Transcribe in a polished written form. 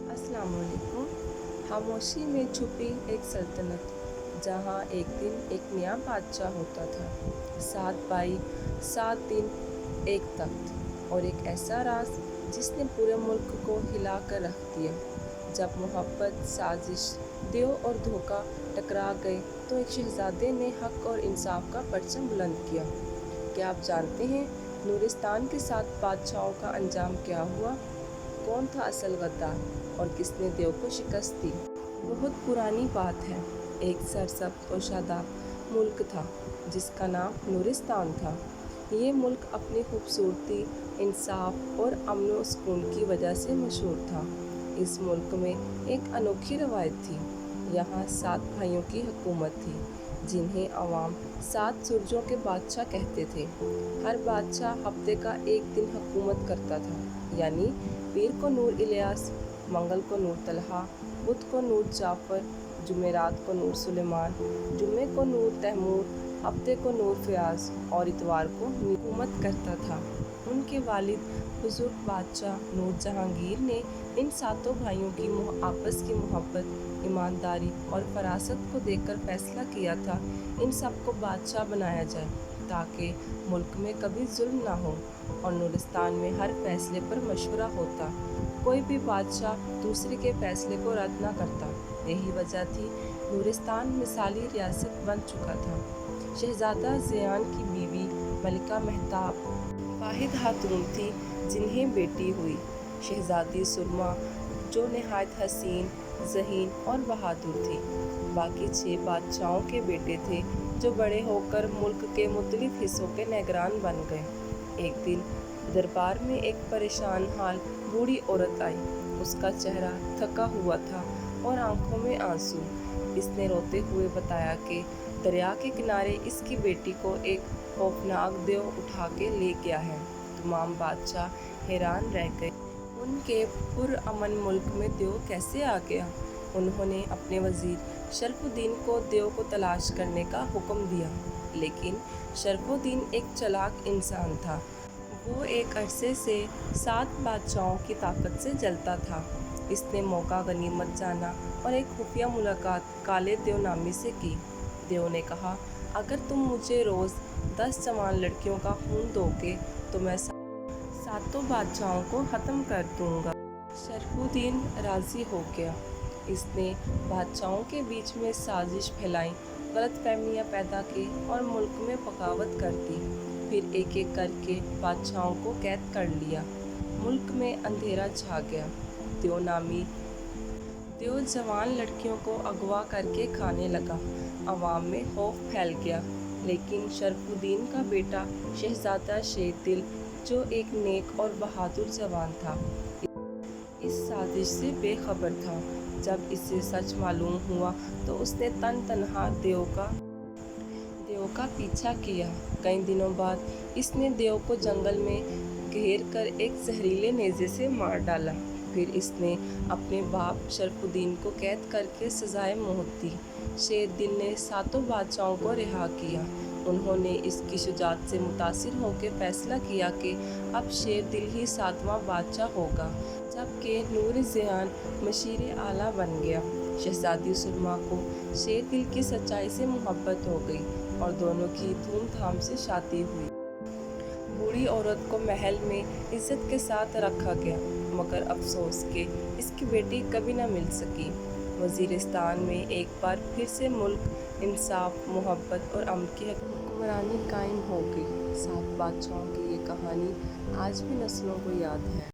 अस्सलाम वालेकुम। खामोशी में छुपी एक सल्तनत, जहाँ एक दिन एक नया बादशाह होता था। 7 भाई, 7 दिन, एक तख्त और एक ऐसा राज जिसने पूरे मुल्क को हिला कर रख दिया। जब मोहब्बत, साजिश, देव और धोखा टकरा गए तो एक शहजादे ने हक और इंसाफ का परचम बुलंद किया। क्या आप जानते हैं नूरिस्तान के 7 बादशाहों का अंजाम क्या हुआ? कौन था असल गद्दार और किसने देव को शिकस्त दी? बहुत पुरानी बात है। एक सरसब्ज़ और शादाब मुल्क था जिसका नाम नूरिस्तान था। ये मुल्क अपनी खूबसूरती, इंसाफ और अमन व सुकून की वजह से मशहूर था। इस मुल्क में एक अनोखी रवायत थी। यहाँ 7 भाइयों की हुकूमत थी, जिन्हें अवाम 7 सूरजों के बादशाह कहते थे। हर बादशाह हफ्ते का एक दिन हुकूमत करता था, यानी पीर को नूर इलियास, मंगल को नूर तलहा, बुध को नूर जाफ़र, जुमेरात को नूर सुलेमान, जुम्मे को नूर तैमूर, हफ्ते को नूर फ़याज़ और इतवार को हुकूमत करता था। उनके वालिद बुज़ुर्ग बादशाह नूर जहांगीर ने इन 7 भाइयों की आपस की मोहब्बत, ईमानदारी और फरासत को देखकर फ़ैसला किया था इन सब को बादशाह बनाया जाए, ताकि मुल्क में कभी जुल्म ना हो और नूरिस्तान में हर फैसले पर मशवरा होता। कोई भी बादशाह दूसरे के फैसले को रद्द ना करता। यही वजह थी नूरिस्तान मिसाली रियासत बन चुका था। शहजादा ज़ियान की बीवी मलिका महताब वाहिद खातून थी जिन्हें बेटी हुई। शहजादी सुरमा, जो नहायत हसीन, ज़हीन और बहादुर थी। बाकी 6 बादशाहों के बेटे थे जो बड़े होकर मुल्क के मुख्तलिफ हिस्सों के निगरान बन गए। एक दिन दरबार में एक परेशान हाल बूढ़ी औरत आई। उसका चेहरा थका हुआ था और आंखों में आंसू। इसने रोते हुए बताया कि दरिया के किनारे इसकी बेटी को एक खौफनाक देव उठा के ले गया है। तमाम बादशाह हैरान रह गए। उनके पुरअमन मुल्क में देव कैसे आ गया? उन्होंने अपने वज़ीर शरफुद्दीन को देव को तलाश करने का हुक्म दिया, लेकिन शरफुद्दीन एक चालाक इंसान था। वो एक अरसे से 7 बादशाहों की ताकत से जलता था। इसने मौका गनीमत जाना और एक खुफिया मुलाकात काले देव नामी से की। देव ने कहा, अगर तुम मुझे रोज़ 10 जवान लड़कियों का खून दोगे तो मैं 7 बादशाहों को ख़त्म कर दूंगा। शरफुद्दीन राज़ी हो गया। इसने बादशाहों के बीच में साजिश फैलाई, गलतफहमियां पैदा की और मुल्क में बगावत कर दी। फिर एक एक करके बादशाहों को कैद कर लिया। मुल्क में अंधेरा छा गया। देव जवान लड़कियों को अगवा करके खाने लगा। अवाम में खौफ फैल गया, लेकिन शरफुद्दीन का बेटा शहजादा शेरदिल, जो एक नेक और बहादुर जवान था, इस साजिश से बेखबर था। जब इसे सच मालूम हुआ तो उसने तनहा देव का पीछा किया। कई दिनों बाद इसने देव को जंगल में घेर कर एक जहरीले नेज़े से मार डाला। फिर इसने अपने बाप शरफुद्दीन को कैद करके सजाए मौत दी। शेरदिल ने 7 बादशाहों को रिहा किया। उन्होंने इसकी शुजाअत से मुतासिर होकर फैसला किया कि अब शेरदिल ही 7वां बादशाह होगा, जबकि नूर ज़ियान मशीर आला बन गया। शहजादी सुरमा को शेरदिल की सच्चाई से मोहब्बत हो गई और दोनों की धूमधाम से शादी हुई। बूढ़ी औरत को महल में इज्जत के साथ रखा गया, मगर अफसोस कि इसकी बेटी कभी न मिल सकी। वज़ीरिस्तान में एक बार फिर से मुल्क इंसाफ, मोहब्बत और अमन की हुक्मरानी कायम हो गई। 7 बादशाहों की ये कहानी आज भी नस्लों को याद है।